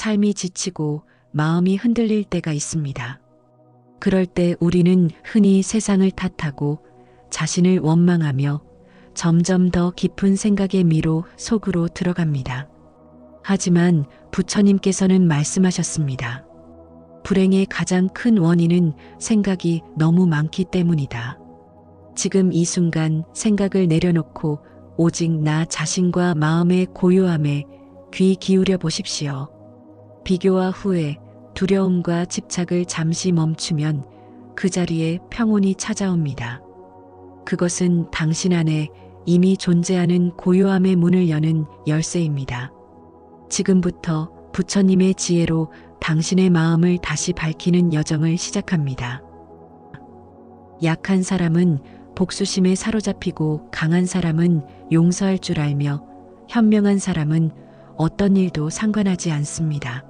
삶이 지치고 마음이 흔들릴 때가 있습니다. 그럴 때 우리는 흔히 세상을 탓하고 자신을 원망하며 점점 더 깊은 생각의 미로 속으로 들어갑니다. 하지만 부처님께서는 말씀하셨습니다. 불행의 가장 큰 원인은 생각이 너무 많기 때문이다. 지금 이 순간 생각을 내려놓고 오직 나 자신과 마음의 고요함에 귀 기울여 보십시오. 비교와 후회, 두려움과 집착을 잠시 멈추면 그 자리에 평온이 찾아옵니다. 그것은 당신 안에 이미 존재하는 고요함의 문을 여는 열쇠입니다. 지금부터 부처님의 지혜로 당신의 마음을 다시 밝히는 여정을 시작합니다. 약한 사람은 복수심에 사로잡히고 강한 사람은 용서할 줄 알며 현명한 사람은 어떤 일도 상관하지 않습니다.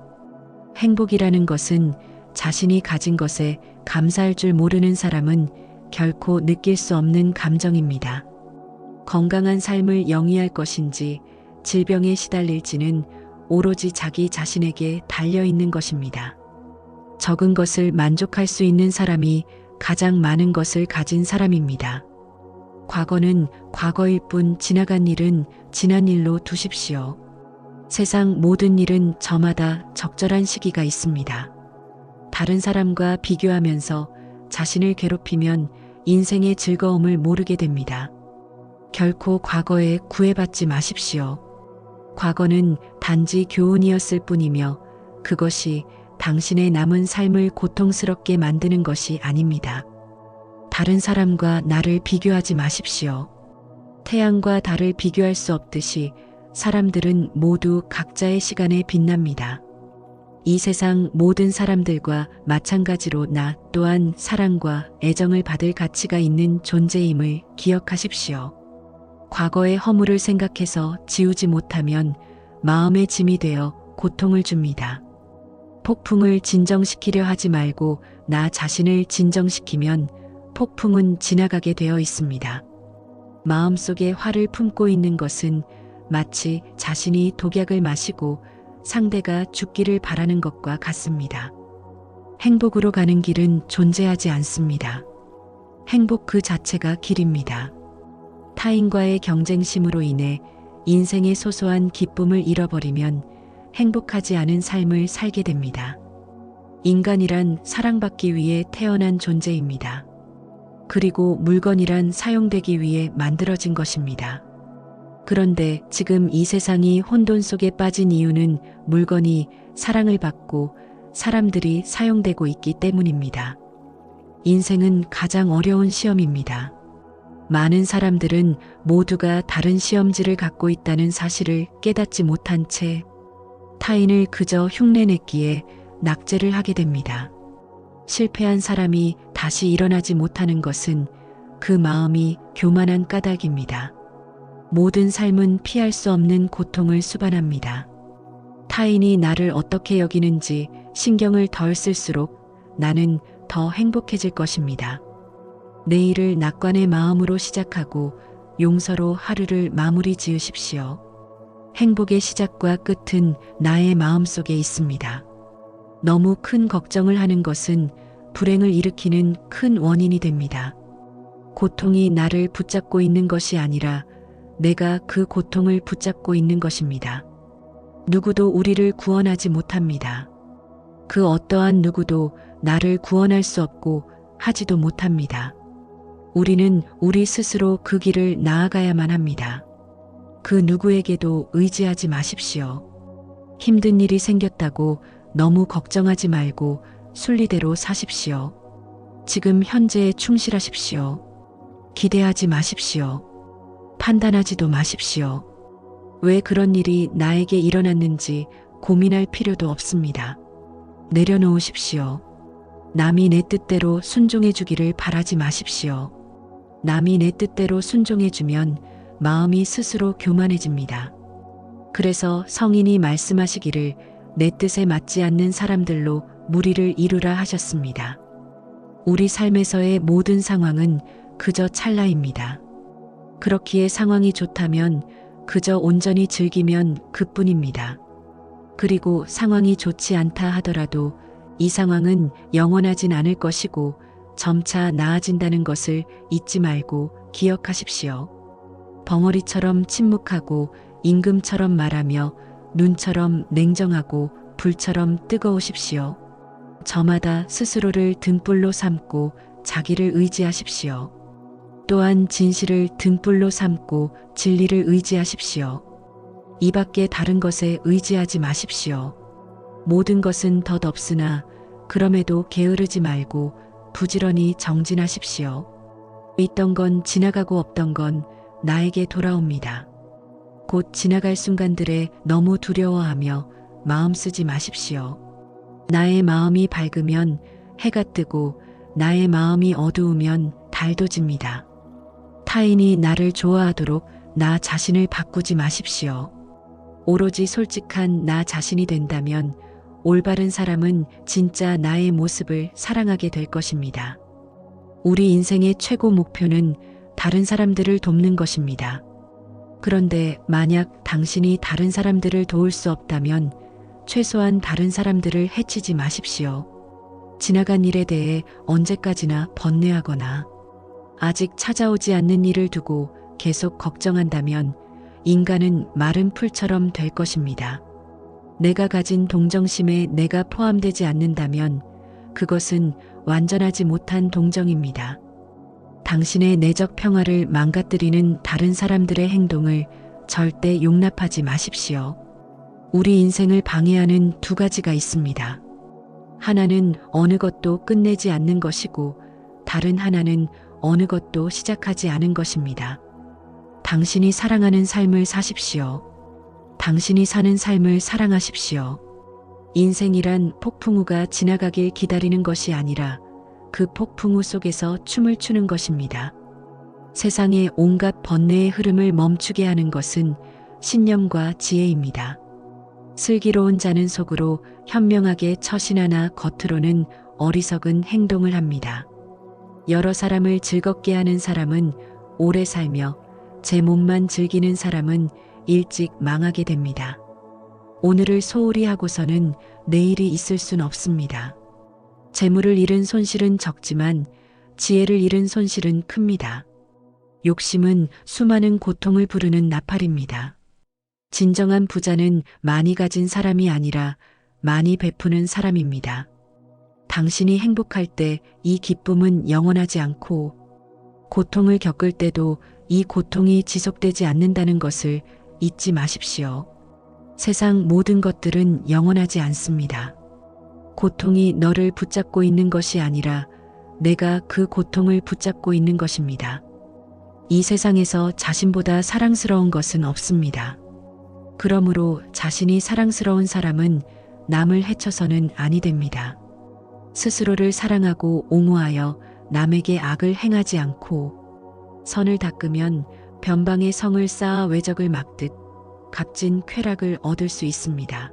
행복이라는 것은 자신이 가진 것에 감사할 줄 모르는 사람은 결코 느낄 수 없는 감정입니다. 건강한 삶을 영위할 것인지 질병에 시달릴지는 오로지 자기 자신에게 달려있는 것입니다. 적은 것을 만족할 수 있는 사람이 가장 많은 것을 가진 사람입니다. 과거는 과거일 뿐 지나간 일은 지난 일로 두십시오. 세상 모든 일은 저마다 적절한 시기가 있습니다. 다른 사람과 비교하면서 자신을 괴롭히면 인생의 즐거움을 모르게 됩니다. 결코 과거에 구애받지 마십시오. 과거는 단지 교훈이었을 뿐이며 그것이 당신의 남은 삶을 고통스럽게 만드는 것이 아닙니다. 다른 사람과 나를 비교하지 마십시오. 태양과 달을 비교할 수 없듯이 사람들은 모두 각자의 시간에 빛납니다. 이 세상 모든 사람들과 마찬가지로 나 또한 사랑과 애정을 받을 가치가 있는 존재임을 기억하십시오. 과거의 허물을 생각해서 지우지 못하면 마음의 짐이 되어 고통을 줍니다. 폭풍을 진정시키려 하지 말고 나 자신을 진정시키면 폭풍은 지나가게 되어 있습니다. 마음속에 화를 품고 있는 것은 마치 자신이 독약을 마시고 상대가 죽기를 바라는 것과 같습니다. 행복으로 가는 길은 존재하지 않습니다. 행복 그 자체가 길입니다. 타인과의 경쟁심으로 인해 인생의 소소한 기쁨을 잃어버리면 행복하지 않은 삶을 살게 됩니다. 인간이란 사랑받기 위해 태어난 존재입니다. 그리고 물건이란 사용되기 위해 만들어진 것입니다. 그런데 지금 이 세상이 혼돈 속에 빠진 이유는 물건이 사랑을 받고 사람들이 사용되고 있기 때문입니다. 인생은 가장 어려운 시험입니다. 많은 사람들은 모두가 다른 시험지를 갖고 있다는 사실을 깨닫지 못한 채 타인을 그저 흉내냈기에 낙제를 하게 됩니다. 실패한 사람이 다시 일어나지 못하는 것은 그 마음이 교만한 까닭입니다. 모든 삶은 피할 수 없는 고통을 수반합니다. 타인이 나를 어떻게 여기는지 신경을 덜 쓸수록 나는 더 행복해질 것입니다. 내일을 낙관의 마음으로 시작하고 용서로 하루를 마무리 지으십시오. 행복의 시작과 끝은 나의 마음속에 있습니다. 너무 큰 걱정을 하는 것은 불행을 일으키는 큰 원인이 됩니다. 고통이 나를 붙잡고 있는 것이 아니라 내가 그 고통을 붙잡고 있는 것입니다. 누구도 우리를 구원하지 못합니다. 그 어떠한 누구도 나를 구원할 수 없고 하지도 못합니다. 우리는 우리 스스로 그 길을 나아가야만 합니다. 그 누구에게도 의지하지 마십시오. 힘든 일이 생겼다고 너무 걱정하지 말고 순리대로 사십시오. 지금 현재에 충실하십시오. 기대하지 마십시오. 판단하지도 마십시오. 왜 그런 일이 나에게 일어났는지 고민할 필요도 없습니다. 내려놓으십시오. 남이 내 뜻대로 순종해 주기를 바라지 마십시오. 남이 내 뜻대로 순종해주면 마음이 스스로 교만해집니다. 그래서 성인이 말씀하시기를 내 뜻에 맞지 않는 사람들로 무리를 이루라 하셨습니다. 우리 삶에서의 모든 상황은 그저 찰나입니다. 그렇기에 상황이 좋다면 그저 온전히 즐기면 그뿐입니다. 그리고 상황이 좋지 않다 하더라도 이 상황은 영원하진 않을 것이고 점차 나아진다는 것을 잊지 말고 기억하십시오. 벙어리처럼 침묵하고 임금처럼 말하며 눈처럼 냉정하고 불처럼 뜨거우십시오. 저마다 스스로를 등불로 삼고 자기를 의지하십시오. 또한 진실을 등불로 삼고 진리를 의지하십시오. 이 밖에 다른 것에 의지하지 마십시오. 모든 것은 덧없으나 그럼에도 게으르지 말고 부지런히 정진하십시오. 있던 건 지나가고 없던 건 나에게 돌아옵니다. 곧 지나갈 순간들에 너무 두려워하며 마음 쓰지 마십시오. 나의 마음이 밝으면 해가 뜨고 나의 마음이 어두우면 달도 집니다. 타인이 나를 좋아하도록 나 자신을 바꾸지 마십시오. 오로지 솔직한 나 자신이 된다면 올바른 사람은 진짜 나의 모습을 사랑하게 될 것입니다. 우리 인생의 최고 목표는 다른 사람들을 돕는 것입니다. 그런데 만약 당신이 다른 사람들을 도울 수 없다면 최소한 다른 사람들을 해치지 마십시오. 지나간 일에 대해 언제까지나 번뇌하거나 아직 찾아오지 않는 일을 두고 계속 걱정한다면 인간은 마른 풀처럼 될 것입니다. 내가 가진 동정심에 내가 포함되지 않는다면 그것은 완전하지 못한 동정입니다. 당신의 내적 평화를 망가뜨리는 다른 사람들의 행동을 절대 용납하지 마십시오. 우리 인생을 방해하는 두 가지가 있습니다. 하나는 어느 것도 끝내지 않는 것이고 다른 하나는 어느 것도 시작하지 않은 것입니다. 당신이 사랑하는 삶을 사십시오. 당신이 사는 삶을 사랑하십시오. 인생이란 폭풍우가 지나가길 기다리는 것이 아니라 그 폭풍우 속에서 춤을 추는 것입니다. 세상의 온갖 번뇌의 흐름을 멈추게 하는 것은 신념과 지혜입니다. 슬기로운 자는 속으로 현명하게 처신하나 겉으로는 어리석은 행동을 합니다. 여러 사람을 즐겁게 하는 사람은 오래 살며 제 몸만 즐기는 사람은 일찍 망하게 됩니다. 오늘을 소홀히 하고서는 내일이 있을 순 없습니다. 재물을 잃은 손실은 적지만 지혜를 잃은 손실은 큽니다. 욕심은 수많은 고통을 부르는 나팔입니다. 진정한 부자는 많이 가진 사람이 아니라 많이 베푸는 사람입니다. 당신이 행복할 때 이 기쁨은 영원하지 않고 고통을 겪을 때도 이 고통이 지속되지 않는다는 것을 잊지 마십시오. 세상 모든 것들은 영원하지 않습니다. 고통이 너를 붙잡고 있는 것이 아니라 내가 그 고통을 붙잡고 있는 것입니다. 이 세상에서 자신보다 사랑스러운 것은 없습니다. 그러므로 자신이 사랑스러운 사람은 남을 해쳐서는 아니 됩니다. 스스로를 사랑하고 옹호하여 남에게 악을 행하지 않고 선을 닦으면 변방의 성을 쌓아 외적을 막듯 값진 쾌락을 얻을 수 있습니다.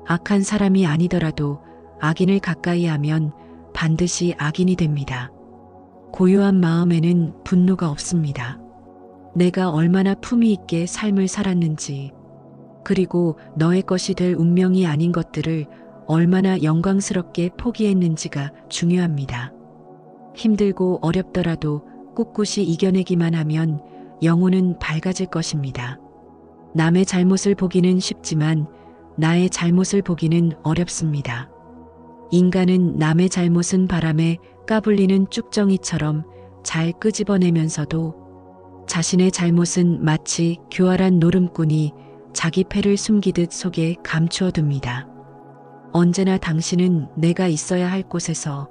악한 사람이 아니더라도 악인을 가까이 하면 반드시 악인이 됩니다. 고요한 마음에는 분노가 없습니다. 내가 얼마나 품위 있게 삶을 살았는지, 그리고 너의 것이 될 운명이 아닌 것들을 얼마나 영광스럽게 포기했는지가 중요합니다. 힘들고 어렵더라도 꿋꿋이 이겨내기만 하면 영혼은 밝아질 것입니다. 남의 잘못을 보기는 쉽지만 나의 잘못을 보기는 어렵습니다. 인간은 남의 잘못은 바람에 까불리는 쭉정이처럼 잘 끄집어내면서도 자신의 잘못은 마치 교활한 노름꾼이 자기 패를 숨기듯 속에 감추어둡니다. 언제나 당신은 내가 있어야 할 곳에서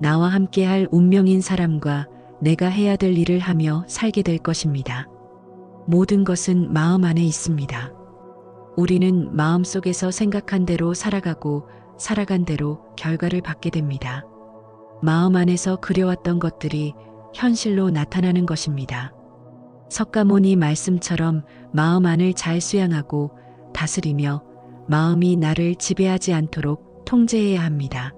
나와 함께 할 운명인 사람과 내가 해야 될 일을 하며 살게 될 것입니다. 모든 것은 마음 안에 있습니다. 우리는 마음속에서 생각한 대로 살아가고 살아간 대로 결과를 받게 됩니다. 마음 안에서 그려왔던 것들이 현실로 나타나는 것입니다. 석가모니 말씀처럼 마음 안을 잘 수양하고 다스리며 마음이 나를 지배하지 않도록 통제해야 합니다.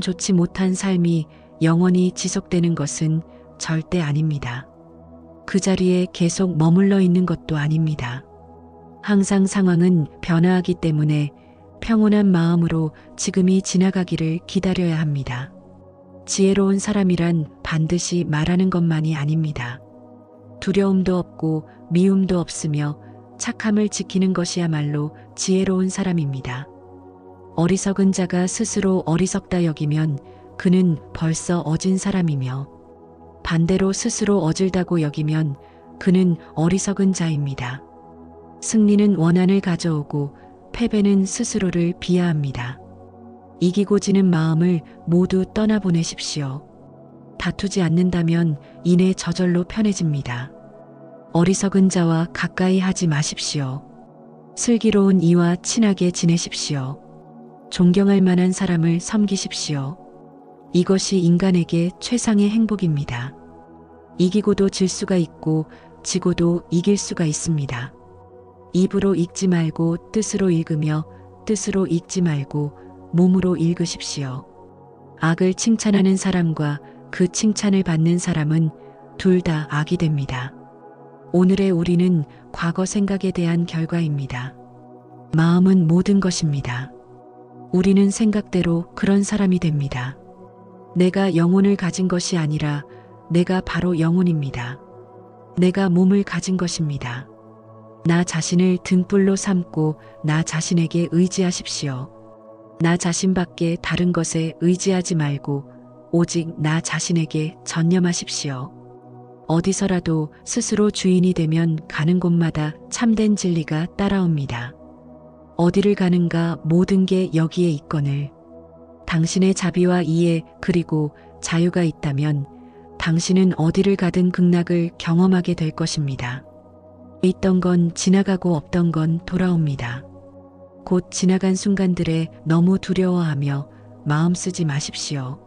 좋지 못한 삶이 영원히 지속되는 것은 절대 아닙니다. 그 자리에 계속 머물러 있는 것도 아닙니다. 항상 상황은 변화하기 때문에 평온한 마음으로 지금이 지나가기를 기다려야 합니다. 지혜로운 사람이란 반드시 말하는 것만이 아닙니다. 두려움도 없고 미움도 없으며 착함을 지키는 것이야말로 지혜로운 사람입니다. 어리석은 자가 스스로 어리석다 여기면 그는 벌써 어진 사람이며 반대로 스스로 어질다고 여기면 그는 어리석은 자입니다. 승리는 원한을 가져오고 패배는 스스로를 비하합니다. 이기고 지는 마음을 모두 떠나보내십시오. 다투지 않는다면 이내 저절로 편해집니다. 어리석은 자와 가까이 하지 마십시오. 슬기로운 이와 친하게 지내십시오. 존경할 만한 사람을 섬기십시오. 이것이 인간에게 최상의 행복입니다. 이기고도 질 수가 있고 지고도 이길 수가 있습니다. 입으로 읽지 말고 뜻으로 읽으며 뜻으로 읽지 말고 몸으로 읽으십시오. 악을 칭찬하는 사람과 그 칭찬을 받는 사람은 둘 다 악이 됩니다. 오늘의 우리는 과거 생각에 대한 결과입니다. 마음은 모든 것입니다. 우리는 생각대로 그런 사람이 됩니다. 내가 영혼을 가진 것이 아니라 내가 바로 영혼입니다. 내가 몸을 가진 것입니다. 나 자신을 등불로 삼고 나 자신에게 의지하십시오. 나 자신밖에 다른 것에 의지하지 말고 오직 나 자신에게 전념하십시오. 어디서라도 스스로 주인이 되면 가는 곳마다 참된 진리가 따라옵니다. 어디를 가는가 모든 게 여기에 있거늘. 당신의 자비와 이해 그리고 자유가 있다면 당신은 어디를 가든 극락을 경험하게 될 것입니다. 있던 건 지나가고 없던 건 돌아옵니다. 곧 지나간 순간들에 너무 두려워하며 마음 쓰지 마십시오.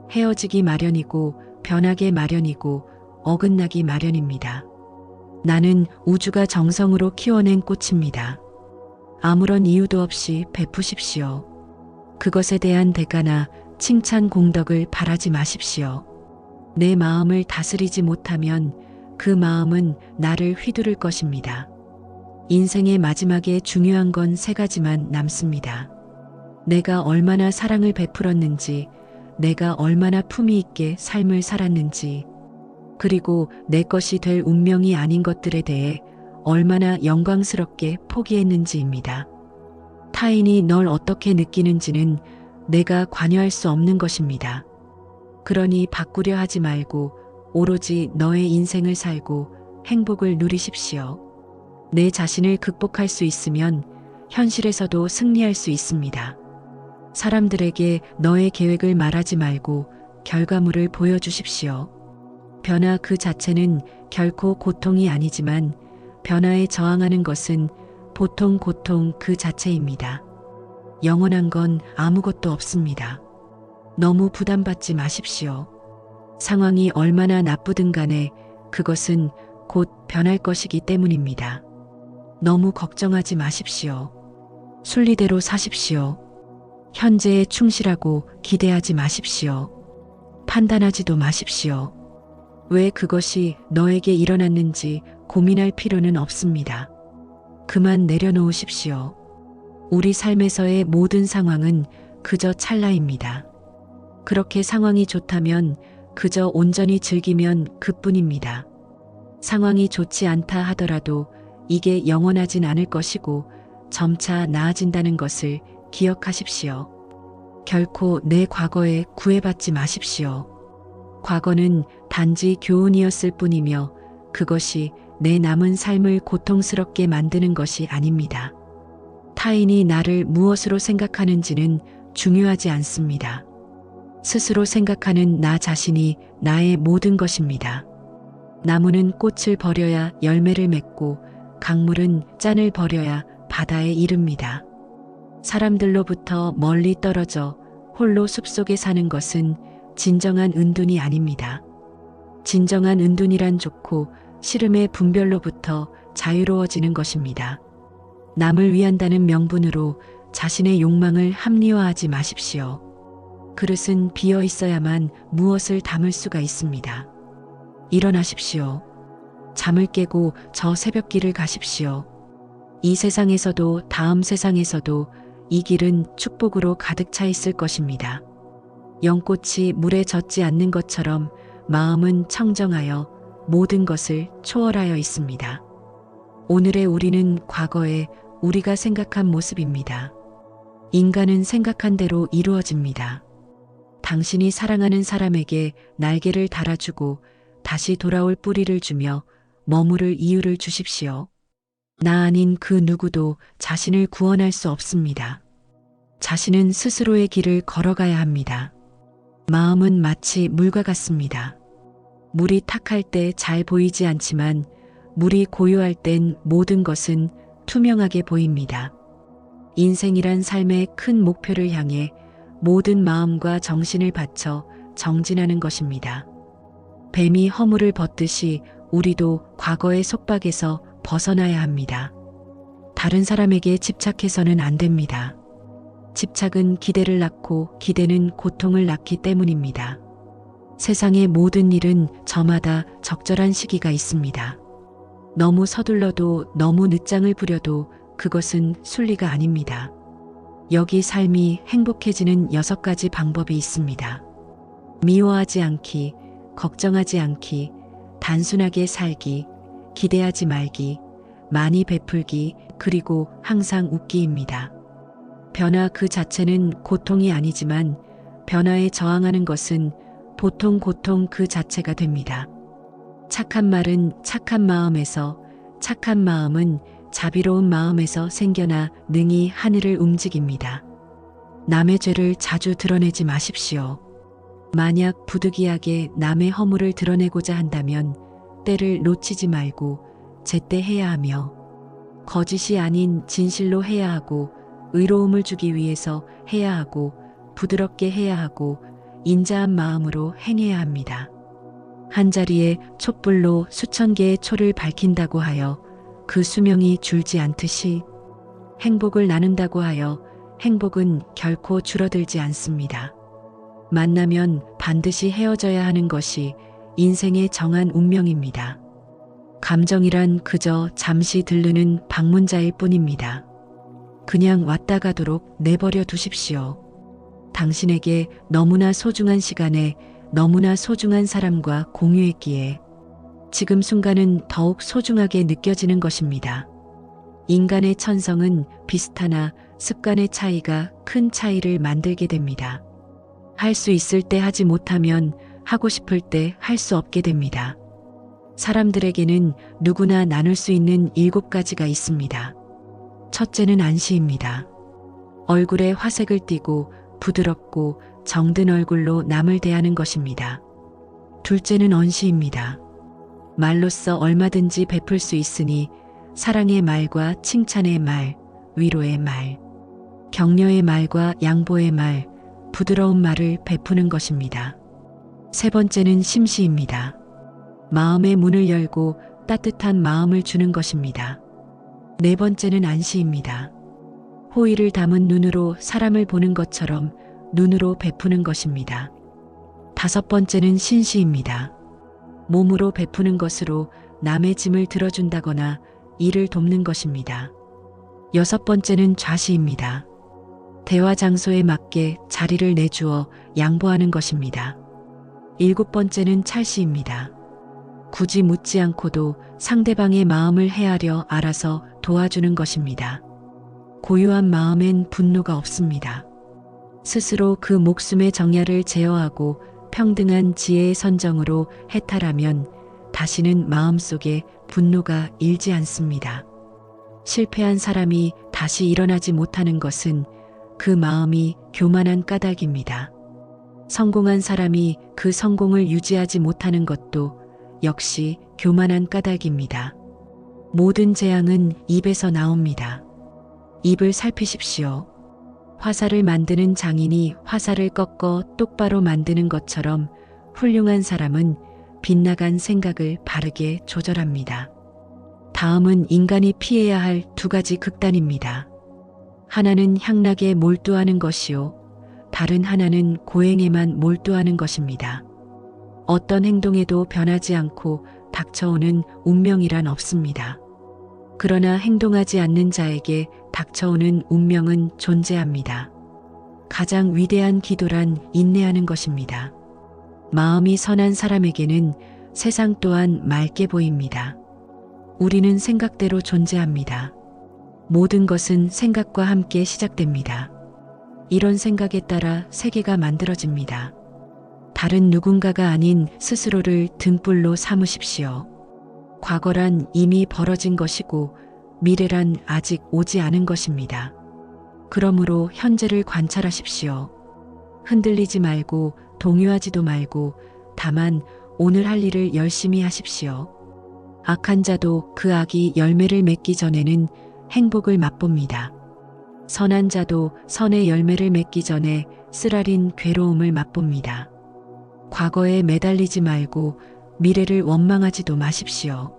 헤어지기 마련이고 변하기 마련이고 어긋나기 마련입니다. 나는 우주가 정성으로 키워낸 꽃입니다. 아무런 이유도 없이 베푸십시오. 그것에 대한 대가나 칭찬 공덕을 바라지 마십시오. 내 마음을 다스리지 못하면 그 마음은 나를 휘두를 것입니다. 인생의 마지막에 중요한 건 세 가지만 남습니다. 내가 얼마나 사랑을 베풀었는지, 내가 얼마나 품위 있게 삶을 살았는지, 그리고 내 것이 될 운명이 아닌 것들에 대해 얼마나 영광스럽게 포기했는지입니다. 타인이 널 어떻게 느끼는지는 내가 관여할 수 없는 것입니다. 그러니 바꾸려 하지 말고 오로지 너의 인생을 살고 행복을 누리십시오. 내 자신을 극복할 수 있으면 현실에서도 승리할 수 있습니다. 사람들에게 너의 계획을 말하지 말고 결과물을 보여주십시오. 변화 그 자체는 결코 고통이 아니지만 변화에 저항하는 것은 보통 고통 그 자체입니다. 영원한 건 아무것도 없습니다. 너무 부담받지 마십시오. 상황이 얼마나 나쁘든 간에 그것은 곧 변할 것이기 때문입니다. 너무 걱정하지 마십시오. 순리대로 사십시오. 현재에 충실하고 기대하지 마십시오. 판단하지도 마십시오. 왜 그것이 너에게 일어났는지 고민할 필요는 없습니다. 그만 내려놓으십시오. 우리 삶에서의 모든 상황은 그저 찰나입니다. 그렇게 상황이 좋다면 그저 온전히 즐기면 그뿐입니다. 상황이 좋지 않다 하더라도 이게 영원하진 않을 것이고 점차 나아진다는 것을 기억하십시오. 결코 내 과거에 구애받지 마십시오. 과거는 단지 교훈이었을 뿐이며 그것이 내 남은 삶을 고통스럽게 만드는 것이 아닙니다. 타인이 나를 무엇으로 생각하는지는 중요하지 않습니다. 스스로 생각하는 나 자신이 나의 모든 것입니다. 나무는 꽃을 버려야 열매를 맺고 강물은 짠을 버려야 바다에 이릅니다. 사람들로부터 멀리 떨어져 홀로 숲속에 사는 것은 진정한 은둔이 아닙니다. 진정한 은둔이란 좋고 싫음의 분별로부터 자유로워지는 것입니다. 남을 위한다는 명분으로 자신의 욕망을 합리화하지 마십시오. 그릇은 비어 있어야만 무엇을 담을 수가 있습니다. 일어나십시오. 잠을 깨고 저 새벽길을 가십시오. 이 세상에서도 다음 세상에서도 이 길은 축복으로 가득 차 있을 것입니다. 연꽃이 물에 젖지 않는 것처럼 마음은 청정하여 모든 것을 초월하여 있습니다. 오늘의 우리는 과거에 우리가 생각한 모습입니다. 인간은 생각한 대로 이루어집니다. 당신이 사랑하는 사람에게 날개를 달아주고 다시 돌아올 뿌리를 주며 머무를 이유를 주십시오. 나 아닌 그 누구도 자신을 구원할 수 없습니다. 자신은 스스로의 길을 걸어가야 합니다. 마음은 마치 물과 같습니다. 물이 탁할 때 잘 보이지 않지만 물이 고요할 땐 모든 것은 투명하게 보입니다. 인생이란 삶의 큰 목표를 향해 모든 마음과 정신을 바쳐 정진하는 것입니다. 뱀이 허물을 벗듯이 우리도 과거의 속박에서 벗어나야 합니다. 다른 사람에게 집착해서는 안 됩니다. 집착은 기대를 낳고 기대는 고통을 낳기 때문입니다. 세상의 모든 일은 저마다 적절한 시기가 있습니다. 너무 서둘러도 너무 늦장을 부려도 그것은 순리가 아닙니다. 여기 삶이 행복해지는 6가지 방법이 있습니다. 미워하지 않기, 걱정하지 않기, 단순하게 살기, 기대하지 말기, 많이 베풀기, 그리고 항상 웃기입니다. 변화 그 자체는 고통이 아니지만 변화에 저항하는 것은 보통 고통 그 자체가 됩니다. 착한 말은 착한 마음에서, 착한 마음은 자비로운 마음에서 생겨나 능히 하늘을 움직입니다. 남의 죄를 자주 드러내지 마십시오. 만약 부득이하게 남의 허물을 드러내고자 한다면 때를 놓치지 말고 제때 해야 하며 거짓이 아닌 진실로 해야 하고 의로움을 주기 위해서 해야 하고 부드럽게 해야 하고 인자한 마음으로 행해야 합니다. 한자리에 촛불로 수천 개의 초를 밝힌다고 하여 그 수명이 줄지 않듯이 행복을 나눈다고 하여 행복은 결코 줄어들지 않습니다. 만나면 반드시 헤어져야 하는 것이 인생의 정한 운명입니다. 감정이란 그저 잠시 들르는 방문자일 뿐입니다. 그냥 왔다 가도록 내버려 두십시오. 당신에게 너무나 소중한 시간에 너무나 소중한 사람과 공유했기에 지금 순간은 더욱 소중하게 느껴지는 것입니다. 인간의 천성은 비슷하나 습관의 차이가 큰 차이를 만들게 됩니다. 할 수 있을 때 하지 못하면 하고 싶을 때 할 수 없게 됩니다. 사람들에게는 누구나 나눌 수 있는 7가지가 있습니다. 첫째는 안시입니다. 얼굴에 화색을 띠고 부드럽고 정든 얼굴로 남을 대하는 것입니다. 둘째는 언시입니다. 말로써 얼마든지 베풀 수 있으니 사랑의 말과 칭찬의 말, 위로의 말, 격려의 말과 양보의 말, 부드러운 말을 베푸는 것입니다. 세 번째는 심시입니다. 마음의 문을 열고 따뜻한 마음을 주는 것입니다. 네 번째는 안시입니다. 호의를 담은 눈으로 사람을 보는 것처럼 눈으로 베푸는 것입니다. 다섯 번째는 신시입니다. 몸으로 베푸는 것으로 남의 짐을 들어준다거나 일을 돕는 것입니다. 여섯 번째는 좌시입니다. 대화 장소에 맞게 자리를 내주어 양보하는 것입니다. 일곱 번째는 찰시입니다. 굳이 묻지 않고도 상대방의 마음을 헤아려 알아서 도와주는 것입니다. 고요한 마음엔 분노가 없습니다. 스스로 그 목숨의 정야를 제어하고 평등한 지혜의 선정으로 해탈하면 다시는 마음속에 분노가 일지 않습니다. 실패한 사람이 다시 일어나지 못하는 것은 그 마음이 교만한 까닭입니다. 성공한 사람이 그 성공을 유지하지 못하는 것도 역시 교만한 까닭입니다. 모든 재앙은 입에서 나옵니다. 입을 살피십시오. 화살을 만드는 장인이 화살을 꺾어 똑바로 만드는 것처럼 훌륭한 사람은 빗나간 생각을 바르게 조절합니다. 다음은 인간이 피해야 할 2가지 극단입니다. 하나는 향락에 몰두하는 것이요, 다른 하나는 고행에만 몰두하는 것입니다. 어떤 행동에도 변하지 않고 닥쳐오는 운명이란 없습니다. 그러나 행동하지 않는 자에게 닥쳐오는 운명은 존재합니다. 가장 위대한 기도란 인내하는 것입니다. 마음이 선한 사람에게는 세상 또한 맑게 보입니다. 우리는 생각대로 존재합니다. 모든 것은 생각과 함께 시작됩니다. 이런 생각에 따라 세계가 만들어집니다. 다른 누군가가 아닌 스스로를 등불로 삼으십시오. 과거란 이미 벌어진 것이고 미래란 아직 오지 않은 것입니다. 그러므로 현재를 관찰하십시오. 흔들리지 말고 동요하지도 말고 다만 오늘 할 일을 열심히 하십시오. 악한 자도 그 악이 열매를 맺기 전에는 행복을 맛봅니다. 선한 자도 선의 열매를 맺기 전에 쓰라린 괴로움을 맛봅니다. 과거에 매달리지 말고 미래를 원망하지도 마십시오.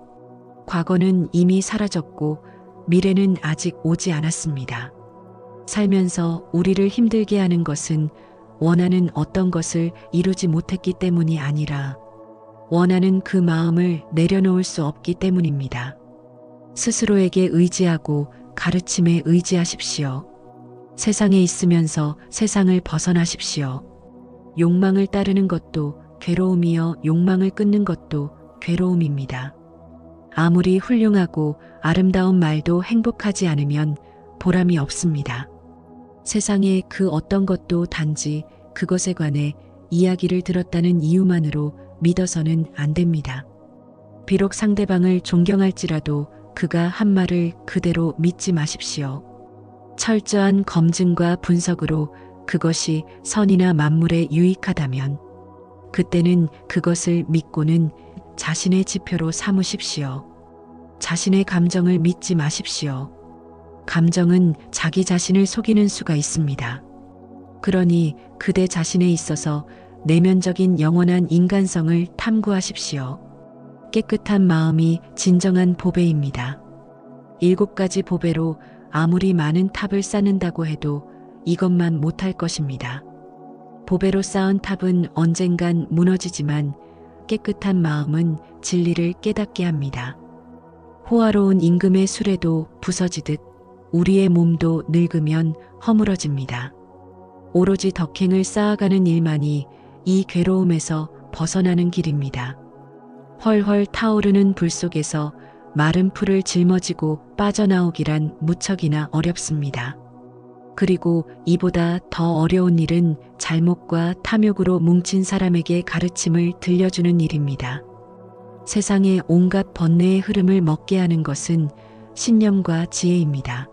과거는 이미 사라졌고 미래는 아직 오지 않았습니다. 살면서 우리를 힘들게 하는 것은 원하는 어떤 것을 이루지 못했기 때문이 아니라 원하는 그 마음을 내려놓을 수 없기 때문입니다. 스스로에게 의지하고 가르침에 의지하십시오. 세상에 있으면서 세상을 벗어나십시오. 욕망을 따르는 것도 괴로움이요 욕망을 끊는 것도 괴로움입니다. 아무리 훌륭하고 아름다운 말도 행복하지 않으면 보람이 없습니다. 세상의 그 어떤 것도 단지 그것에 관해 이야기를 들었다는 이유만으로 믿어서는 안 됩니다. 비록 상대방을 존경할지라도 그가 한 말을 그대로 믿지 마십시오. 철저한 검증과 분석으로 그것이 선이나 만물에 유익하다면 그때는 그것을 믿고는 자신의 지표로 삼으십시오. 자신의 감정을 믿지 마십시오. 감정은 자기 자신을 속이는 수가 있습니다. 그러니 그대 자신에 있어서 내면적인 영원한 인간성을 탐구하십시오. 깨끗한 마음이 진정한 보배입니다. 7가지 보배로 아무리 많은 탑을 쌓는다고 해도 이것만 못할 것입니다. 보배로 쌓은 탑은 언젠간 무너지지만 깨끗한 마음은 진리를 깨닫게 합니다. 호화로운 임금의 수레도 부서지듯 우리의 몸도 늙으면 허물어집니다. 오로지 덕행을 쌓아가는 일만이 이 괴로움에서 벗어나는 길입니다. 헐헐 타오르는 불 속에서 마른 풀을 짊어지고 빠져나오기란 무척이나 어렵습니다. 그리고 이보다 더 어려운 일은 잘못과 탐욕으로 뭉친 사람에게 가르침을 들려주는 일입니다. 세상의 온갖 번뇌의 흐름을 먹게 하는 것은 신념과 지혜입니다.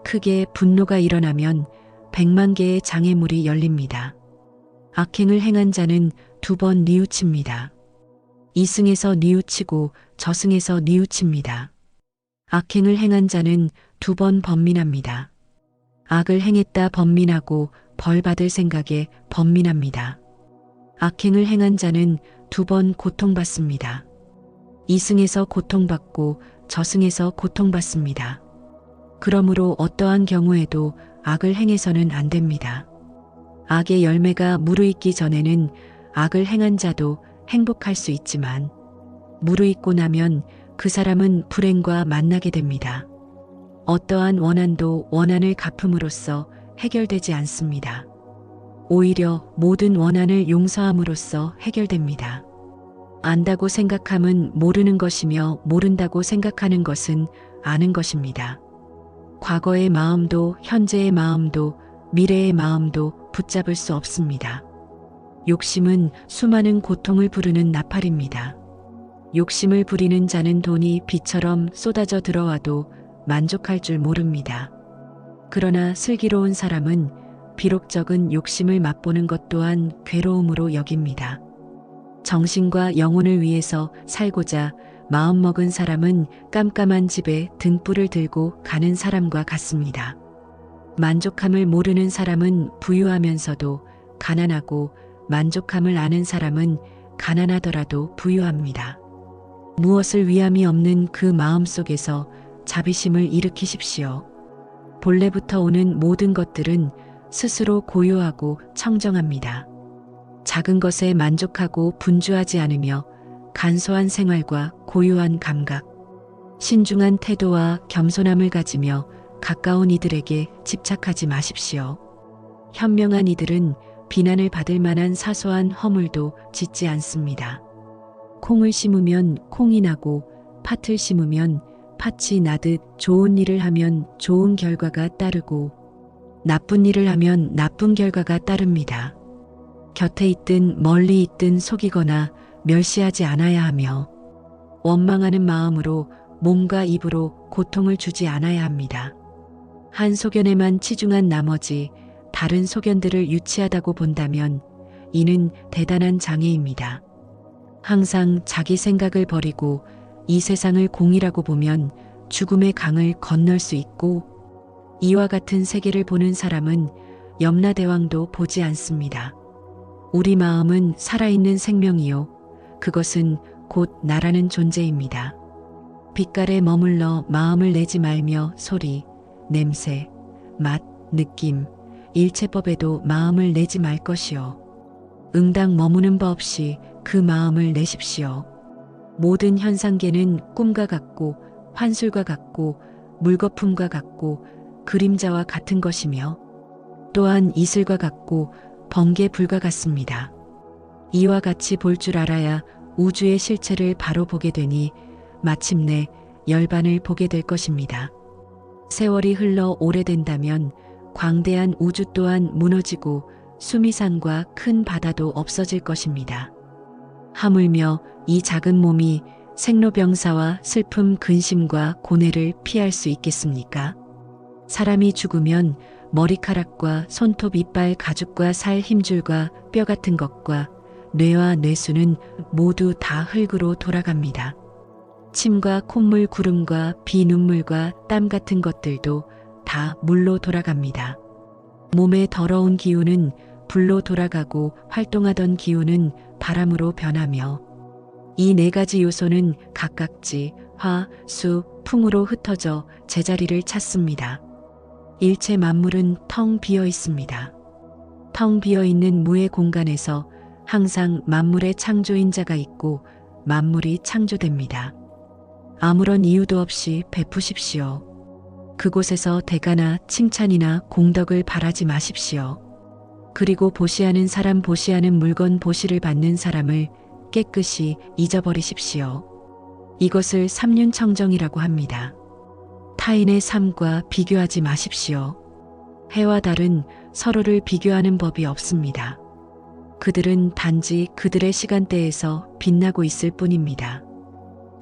크게 분노가 일어나면 100만 개의 장애물이 열립니다. 악행을 행한 자는 2번 뉘우칩니다. 이승에서 뉘우치고 저승에서 뉘우칩니다. 악행을 행한 자는 2번 번민합니다. 악을 행했다 번민하고 벌 받을 생각에 번민합니다. 악행을 행한 자는 2번 고통받습니다. 이승에서 고통받고 저승에서 고통받습니다. 그러므로 어떠한 경우에도 악을 행해서는 안 됩니다. 악의 열매가 무르익기 전에는 악을 행한 자도 행복할 수 있지만 무르익고 나면 그 사람은 불행과 만나게 됩니다. 어떠한 원한도 원한을 갚음으로써 해결되지 않습니다. 오히려 모든 원한을 용서함으로써 해결됩니다. 안다고 생각함은 모르는 것이며 모른다고 생각하는 것은 아는 것입니다. 과거의 마음도 현재의 마음도 미래의 마음도 붙잡을 수 없습니다. 욕심은 수많은 고통을 부르는 나팔입니다. 욕심을 부리는 자는 돈이 비처럼 쏟아져 들어와도 만족할 줄 모릅니다. 그러나 슬기로운 사람은 비록 적은 욕심을 맛보는 것 또한 괴로움으로 여깁니다. 정신과 영혼을 위해서 살고자 마음먹은 사람은 깜깜한 집에 등불을 들고 가는 사람과 같습니다. 만족함을 모르는 사람은 부유하면서도 가난하고 만족함을 아는 사람은 가난하더라도 부유합니다. 무엇을 위함이 없는 그 마음 속에서 자비심을 일으키십시오. 본래부터 오는 모든 것들은 스스로 고요하고 청정합니다. 작은 것에 만족하고 분주하지 않으며 간소한 생활과 고요한 감각, 신중한 태도와 겸손함을 가지며 가까운 이들에게 집착하지 마십시오. 현명한 이들은 비난을 받을 만한 사소한 허물도 짓지 않습니다. 콩을 심으면 콩이 나고 팥을 심으면 팥이 나듯 좋은 일을 하면 좋은 결과가 따르고 나쁜 일을 하면 나쁜 결과가 따릅니다. 곁에 있든 멀리 있든 속이거나 멸시하지 않아야 하며 원망하는 마음으로 몸과 입으로 고통을 주지 않아야 합니다. 한 소견에만 치중한 나머지 다른 소견들을 유치하다고 본다면 이는 대단한 장애입니다. 항상 자기 생각을 버리고 이 세상을 공이라고 보면 죽음의 강을 건널 수 있고 이와 같은 세계를 보는 사람은 염라대왕도 보지 않습니다. 우리 마음은 살아있는 생명이요. 그것은 곧 나라는 존재입니다. 빛깔에 머물러 마음을 내지 말며 소리, 냄새, 맛, 느낌, 일체법에도 마음을 내지 말 것이요. 응당 머무는 바 없이 그 마음을 내십시오. 모든 현상계는 꿈과 같고 환술과 같고 물거품과 같고 그림자와 같은 것이며 또한 이슬과 같고 번개불과 같습니다. 이와 같이 볼 줄 알아야 우주의 실체를 바로 보게 되니 마침내 열반을 보게 될 것입니다. 세월이 흘러 오래된다면 광대한 우주 또한 무너지고 수미산과 큰 바다도 없어질 것입니다. 하물며 이 작은 몸이 생로병사와 슬픔 근심과 고뇌를 피할 수 있겠습니까? 사람이 죽으면 머리카락과 손톱 이빨 가죽과 살 힘줄과 뼈 같은 것과 뇌와 뇌수는 모두 다 흙으로 돌아갑니다. 침과 콧물 구름과 비 눈물과 땀 같은 것들도 다 물로 돌아갑니다. 몸의 더러운 기운은 불로 돌아가고 활동하던 기운은 바람으로 변하며 이 네 가지 요소는 각각지, 화, 수, 풍으로 흩어져 제자리를 찾습니다. 일체 만물은 텅 비어 있습니다. 텅 비어 있는 무의 공간에서 항상 만물의 창조인자가 있고 만물이 창조됩니다. 아무런 이유도 없이 베푸십시오. 그곳에서 대가나 칭찬이나 공덕을 바라지 마십시오. 그리고 보시하는 사람 보시하는 물건 보시를 받는 사람을 깨끗이 잊어버리십시오. 이것을 삼륜청정이라고 합니다. 타인의 삶과 비교하지 마십시오. 해와 달은 서로를 비교하는 법이 없습니다. 그들은 단지 그들의 시간대에서 빛나고 있을 뿐입니다.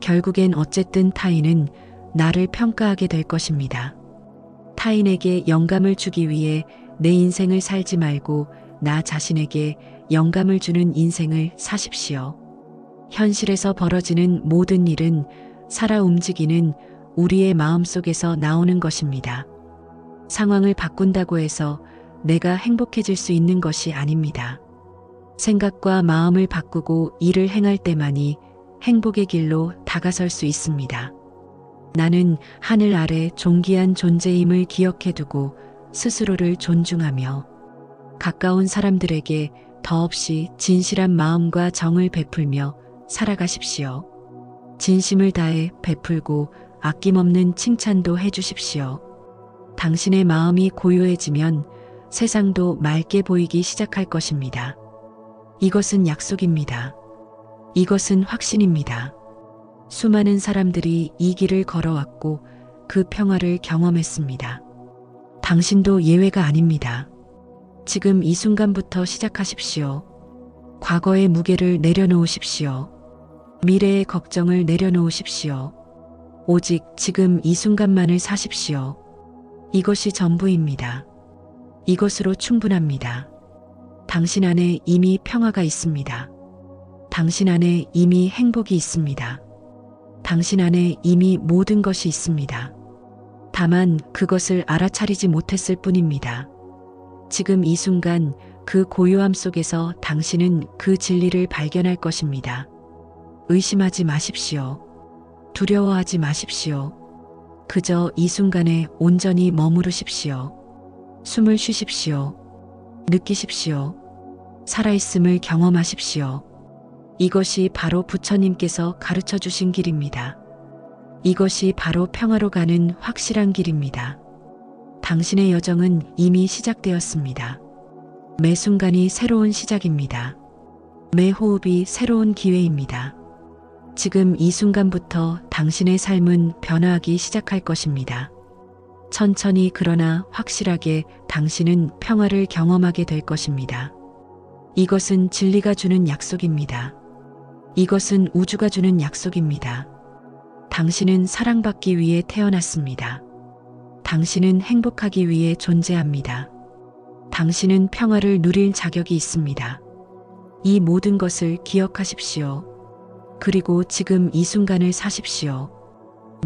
결국엔 어쨌든 타인은 나를 평가하게 될 것입니다. 타인에게 영감을 주기 위해 내 인생을 살지 말고 나 자신에게 영감을 주는 인생을 사십시오. 현실에서 벌어지는 모든 일은 살아 움직이는 우리의 마음속에서 나오는 것입니다. 상황을 바꾼다고 해서 내가 행복해질 수 있는 것이 아닙니다. 생각과 마음을 바꾸고 일을 행할 때만이 행복의 길로 다가설 수 있습니다. 나는 하늘 아래 존귀한 존재임을 기억해두고 스스로를 존중하며 가까운 사람들에게 더없이 진실한 마음과 정을 베풀며 살아가십시오. 진심을 다해 베풀고 아낌없는 칭찬도 해주십시오. 당신의 마음이 고요해지면 세상도 맑게 보이기 시작할 것입니다. 이것은 약속입니다. 이것은 확신입니다. 수많은 사람들이 이 길을 걸어왔고 그 평화를 경험했습니다. 당신도 예외가 아닙니다. 지금 이 순간부터 시작하십시오. 과거의 무게를 내려놓으십시오. 미래의 걱정을 내려놓으십시오. 오직 지금 이 순간만을 사십시오. 이것이 전부입니다. 이것으로 충분합니다. 당신 안에 이미 평화가 있습니다. 당신 안에 이미 행복이 있습니다. 당신 안에 이미 모든 것이 있습니다. 다만 그것을 알아차리지 못했을 뿐입니다. 지금 이 순간 그 고요함 속에서 당신은 그 진리를 발견할 것입니다. 의심하지 마십시오. 두려워하지 마십시오. 그저 이 순간에 온전히 머무르십시오. 숨을 쉬십시오. 느끼십시오. 살아있음을 경험하십시오. 이것이 바로 부처님께서 가르쳐 주신 길입니다. 이것이 바로 평화로 가는 확실한 길입니다. 당신의 여정은 이미 시작되었습니다. 매 순간이 새로운 시작입니다. 매 호흡이 새로운 기회입니다. 지금 이 순간부터 당신의 삶은 변화하기 시작할 것입니다. 천천히 그러나 확실하게 당신은 평화를 경험하게 될 것입니다. 이것은 진리가 주는 약속입니다. 이것은 우주가 주는 약속입니다. 당신은 사랑받기 위해 태어났습니다. 당신은 행복하기 위해 존재합니다. 당신은 평화를 누릴 자격이 있습니다. 이 모든 것을 기억하십시오. 그리고 지금 이 순간을 사십시오.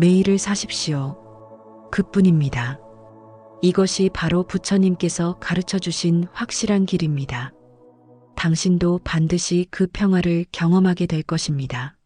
매일을 사십시오. 그뿐입니다. 이것이 바로 부처님께서 가르쳐 주신 확실한 길입니다. 당신도 반드시 그 평화를 경험하게 될 것입니다.